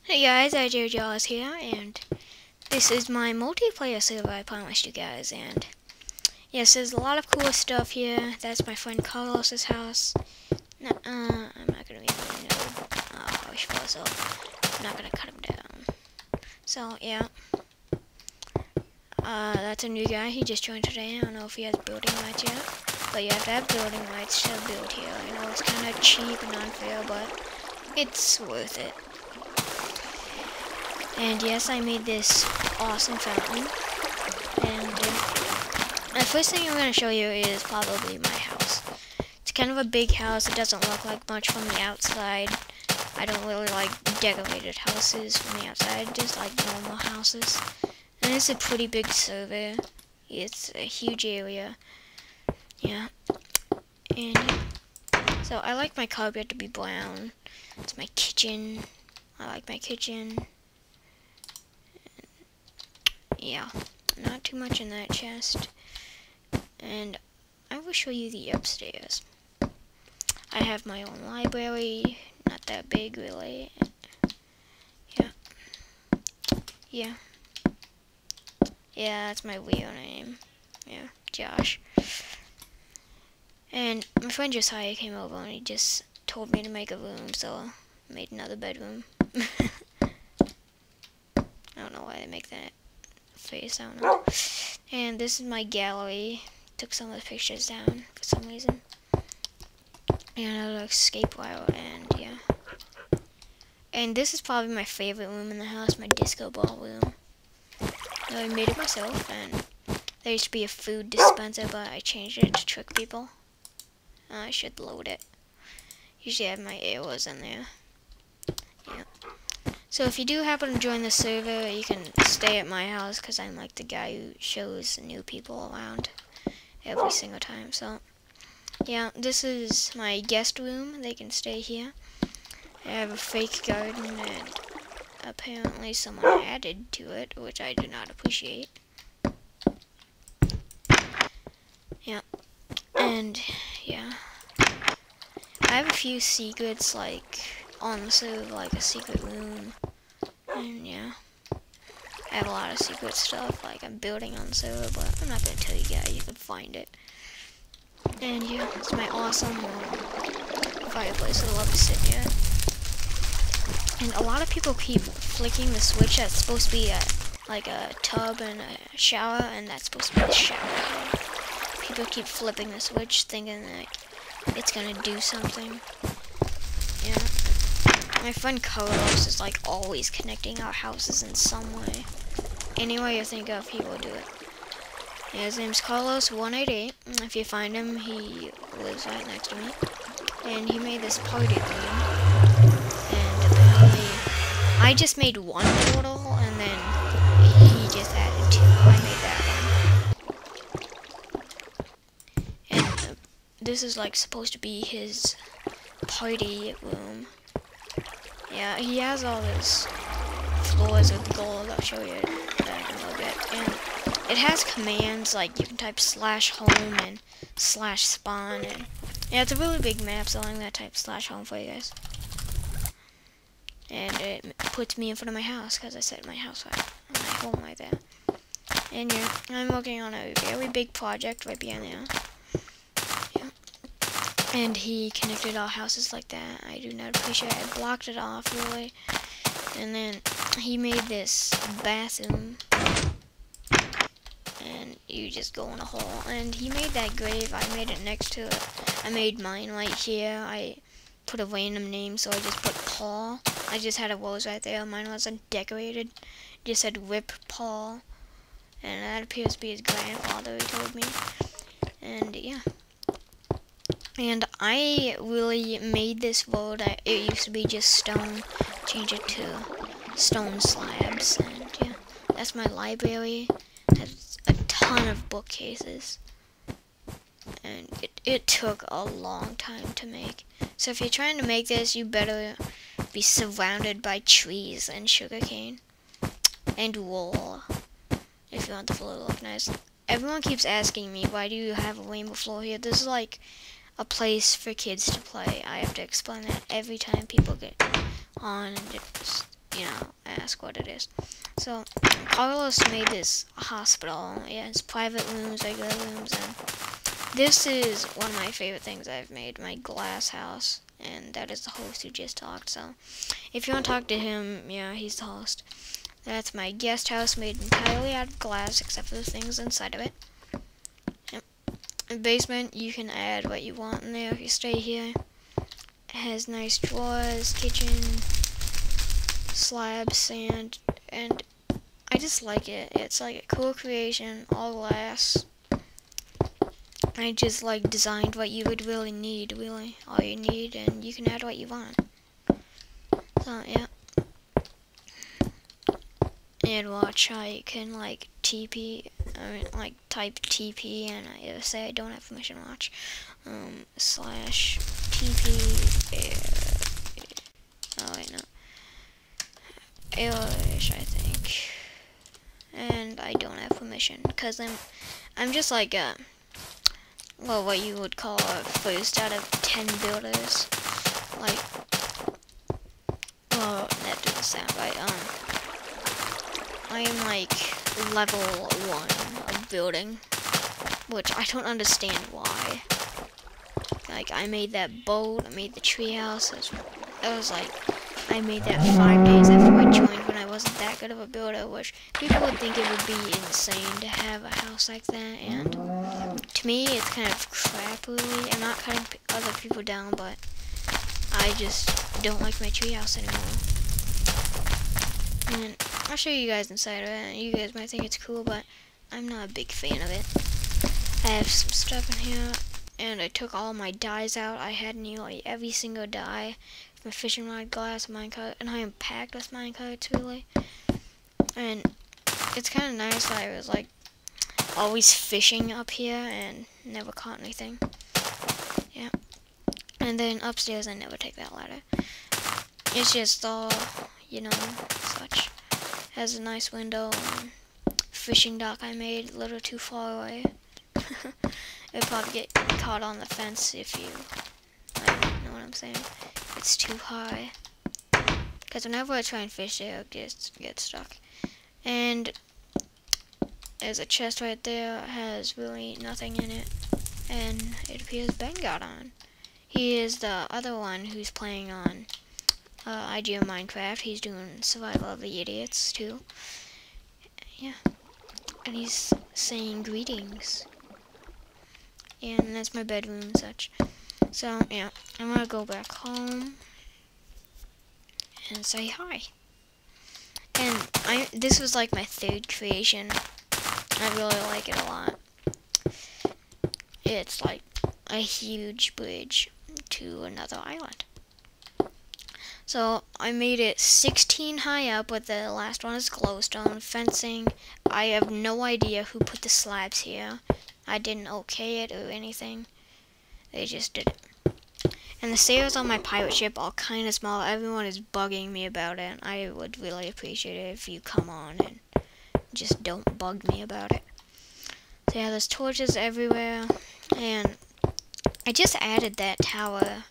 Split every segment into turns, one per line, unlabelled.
Hey guys, IJO is here, and this is my multiplayer server I promised you guys, and yes, there's a lot of cool stuff here. That's my friend Carlos's house. No, I'm not gonna make him know. Oh, I wish for so. I'm not gonna cut him down. So, yeah. That's a new guy, he just joined today. I don't know if he has building rights yet, but you have to have building rights to build here. I know it's kinda cheap and unfair, but it's worth it. And yes, I made this awesome fountain. And the first thing I'm going to show you is probably my house. It's kind of a big house. It doesn't look like much from the outside. I don't really like decorated houses from the outside, just like normal houses. And it's a pretty big server. It's a huge area. Yeah. And so I like my carpet to be brown. It's my kitchen. I like my kitchen. Yeah, not too much in that chest. And I will show you the upstairs. I have my own library, not that big really. Yeah, that's my real name. Yeah, Josh. And my friend Josiah came over and he just told me to make a room, so I made another bedroom. I don't know why I make that face, I don't know. And this is my gallery. Took some of the pictures down for some reason. And a escape route, and yeah. And this is probably my favorite room in the house, my disco ball room. I made it myself, and there used to be a food dispenser, but I changed it to trick people. I should load it. Usually I have my arrows in there. Yeah. So if you do happen to join the server, you can stay at my house because I'm like the guy who shows new people around every single time. So yeah, this is my guest room. They can stay here. I have a fake garden that apparently someone added to it, which I do not appreciate. Yeah, and yeah, I have a few secrets like on the server, like a secret room. And yeah, I have a lot of secret stuff, like I'm building on the server, but I'm not going to tell you guys, you can find it. And yeah, it's my awesome fireplace I love to sit here. And a lot of people keep flicking the switch that's supposed to be like a tub and a shower, and that's supposed to be the shower. People keep flipping the switch thinking that it's going to do something. Yeah. My friend Carlos is like always connecting our houses in some way. Any way you think of, he will do it. Yeah, his name's Carlos188. If you find him, he lives right next to me. And he made this party room. And apparently, I just made one portal, and then he just added two. I made that one. And this is like supposed to be his party room. Yeah, he has all his floors with gold. I'll show you that in a little bit. And it has commands like you can type /home and /spawn. And yeah, it's a really big map, so I'm gonna type /home for you guys. And it puts me in front of my house because I set my house right, my home right there. And yeah, I'm working on a very big project right behind there. And he connected all houses like that. I do not appreciate it. I blocked it off, really. And then he made this bathroom. And you just go in a hole. And he made that grave. I made it next to it. I made mine right here. I put a random name, so I just put Paul. I just had a rose right there. Mine wasn't decorated. It just said Rip Paul. And that appears to be his grandfather, he told me. And yeah. And I really made this road. It used to be just stone. Change it to stone slabs. And yeah, that's my library. It has a ton of bookcases. And it took a long time to make. So if you're trying to make this, you better be surrounded by trees and sugarcane. And wool. If you want the floor to look nice. Everyone keeps asking me, why do you have a rainbow floor here? This is like a place for kids to play. I have to explain that every time people get on, and it's, you know, ask what it is. So Carlos made this hospital. It has private rooms, regular rooms, and this is one of my favorite things I've made, my glass house. And that is the host who just talked. So if you want to talk to him, yeah, he's the host. That's my guest house made entirely out of glass except for the things inside of it. Yep. In the basement, you can add what you want in there if you stay here. It has nice drawers, kitchen, slabs, sand, and I just like it. It's like a cool creation, all glass. I just like designed what you would really need, all you need, and you can add what you want. So yeah. And watch how you can like like type TP, and it'll say I don't have permission. Watch slash TP oh wait, no, English, I think, and I don't have permission because I'm just like well, what you would call a first out of 10 builders. Like, well, that didn't sound right. I am like level 1 of building, which I don't understand why. Like, I made that boat, I made the treehouse. It was like, I made that 5 days after I joined when I wasn't that good of a builder, which people would think it would be insane to have a house like that, and to me, it's kind of crap, really. I'm not cutting other people down, but I just don't like my treehouse anymore. And I'll show you guys inside of it. You guys might think it's cool, but I'm not a big fan of it. I have some stuff in here, and I took all my dyes out. I had nearly every single dye from fishing rod, glass, minecart, and I am packed with minecarts, really. And it's kind of nice that I was like always fishing up here and never caught anything. Yeah. And then upstairs I never take that ladder. It's just all, you know, such. Has a nice window and fishing dock I made a little too far away. It'd probably get caught on the fence if you, like, know what I'm saying. It's too high. Because whenever I try and fish there, it gets stuck. And there's a chest right there, has really nothing in it, and it appears Ben got on. He is the other one who's playing on IJO Minecraft. He's doing Survival of the Idiots too. Yeah, and he's saying greetings. And that's my bedroom and such. So yeah, I'm gonna go back home and say hi. And this was like my 3rd creation. I really like it a lot. It's like a huge bridge to another island. So I made it 16 high up, but the last one is glowstone fencing. I have no idea who put the slabs here. I didn't okay it or anything. They just did it. And the stairs on my pirate ship are kind of small. Everyone is bugging me about it. I would really appreciate it if you come on and just don't bug me about it. So yeah, there's torches everywhere, and I just added that tower.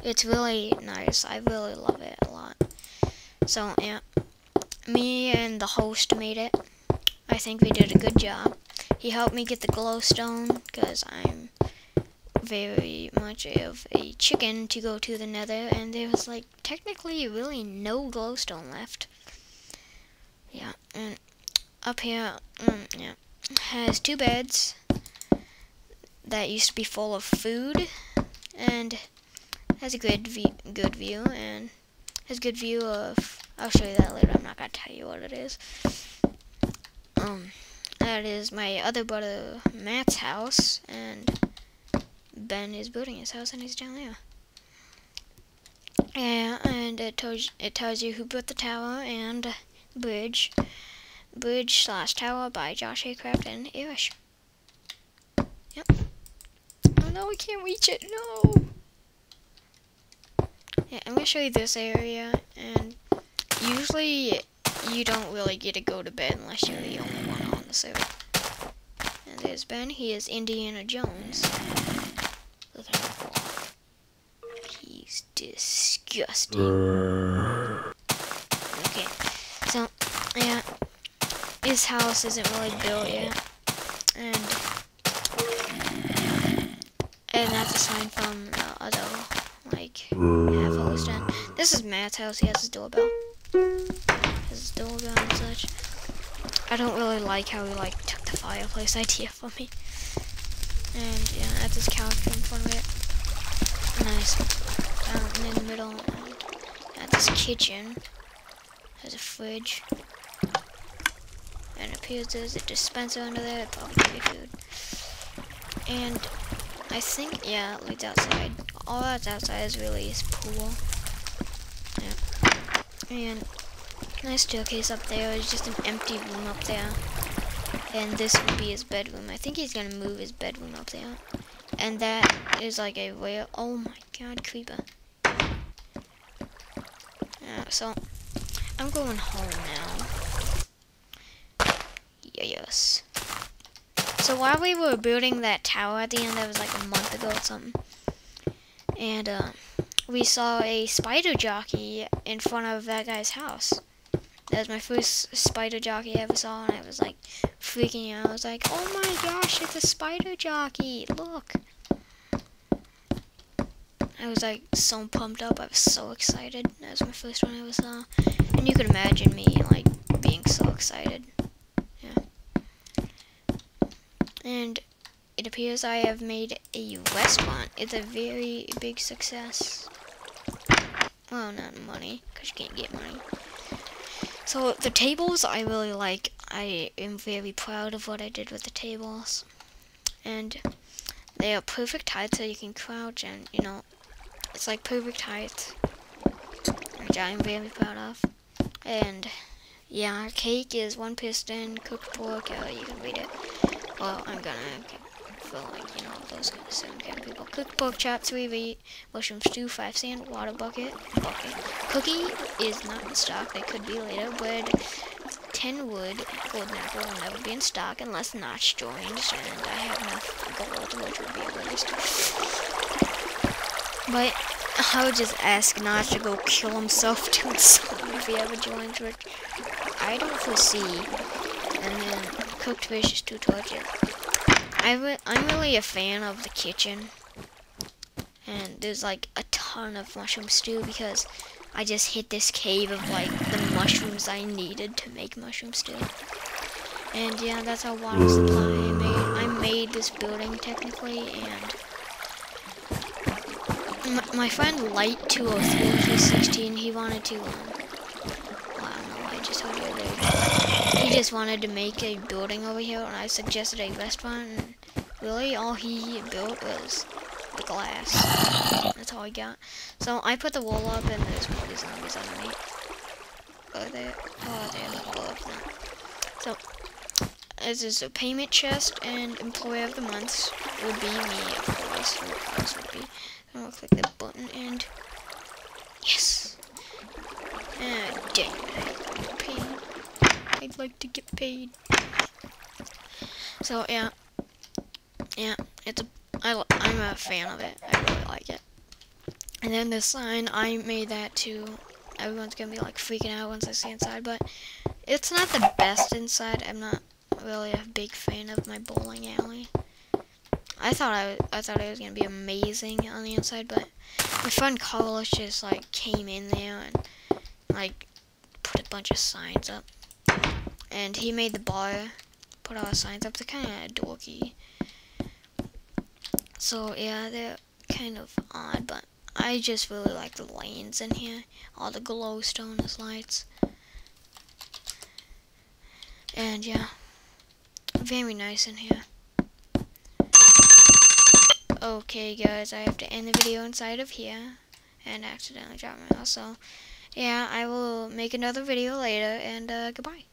It's really nice. I really love it a lot. So yeah, me and the host made it. I think we did a good job. He helped me get the glowstone because I'm very much of a chicken to go to the nether, and there was like technically really no glowstone left. Yeah, and up here, yeah, has 2 beds that used to be full of food, and has a good view, and has a good view of, I'll show you that later. I'm not gonna tell you what it is. That is my other brother Matt's house, and Ben is building his house, and he's down there. Yeah, and it tells you who built the tower and the bridge. Bridge/tower by Josh Haycraft and Irish. Yep. Oh no, we can't reach it. No. Yeah, I'm gonna show you this area, and usually you don't really get to go to bed unless you're the only one on the server. And there's Ben. He is Indiana Jones. Look at him walk. He's disgusting. Okay, So, yeah, his house isn't really built yet, and that's a sign from the other, like, half host. And this is Matt's house. He has his doorbell. His doorbell and such. I don't really like how he like took the fireplace idea from me. And yeah, that's his couch in front of it. Nice fountain in the middle. And that's his kitchen. There's a fridge. And it appears there's a dispenser under there. It'd probably give you food. And I think, yeah, it leads outside. All that's outside is really his pool. Yeah. And nice staircase up there. There's just an empty room up there. And this would be his bedroom. I think he's gonna move his bedroom up there. And that is like a rare. Oh my god, creeper. So I'm going home now. Yes. So while we were building that tower at the end, that was like a month ago or something. And we saw a spider jockey in front of that guy's house. That was my first spider jockey I ever saw, and I was like freaking out. I was like, oh my gosh, it's a spider jockey, look. I was like so pumped up, I was so excited. That was my first one I ever saw. And you could imagine me like being so excited. Yeah. And it appears I have made a restaurant. It's a very big success. Well, not money, because you can't get money. So the tables I really like. I am very proud of what I did with the tables. And they are perfect height so you can crouch and, you know, it's like perfect height. Which I'm very proud of. And yeah, our cake is 1 piston, cooked pork, you can read it. Well, I'm gonna for like, you know, those kind of 7 kind of people. Cooked pork chop, 3 meat, mushroom stew, 5 cent, water bucket. Cookie is not in stock, they could be later. Bread, 10 wood, golden apple will never be in stock unless Notch joins, and I have enough gold, which would be a waste. But I would just ask Notch to go kill himself doing something if he ever joins, which I don't foresee. And then cooked fish is 2 torches. I'm really a fan of the kitchen, and there's like a ton of mushroom stew because I just hit this cave of like the mushrooms I needed to make mushroom stew. And yeah, that's our water supply. I made this building technically, and my friend Light 203, he's 16. He wanted to well, I don't know why I just told you that. He just wanted to make a building over here, and I suggested a restaurant. And really, all he built was the glass. That's all I got. So I put the wall up, and there's more zombies underneath. They're above them. So this is a payment chest, and employee of the month would be me, of course. Who else would be? I'm gonna click the button, and yes. Dang, I'd like to get paid. So yeah, I'm a fan of it. I really like it. And then this sign, I made that too. Everyone's gonna be like freaking out once I see inside, but it's not the best inside. I'm not really a big fan of my bowling alley. I thought it was gonna be amazing on the inside, but my friend Carlos just like came in there and like put a bunch of signs up, and he made the bar put all the signs up. They're kind of dorky, so yeah, they're kind of odd, but I just really like the lanes in here, all the glowstone as lights, and yeah, very nice in here. Okay guys, I have to end the video inside of here and accidentally drop my mouse, so yeah, I will make another video later, and goodbye.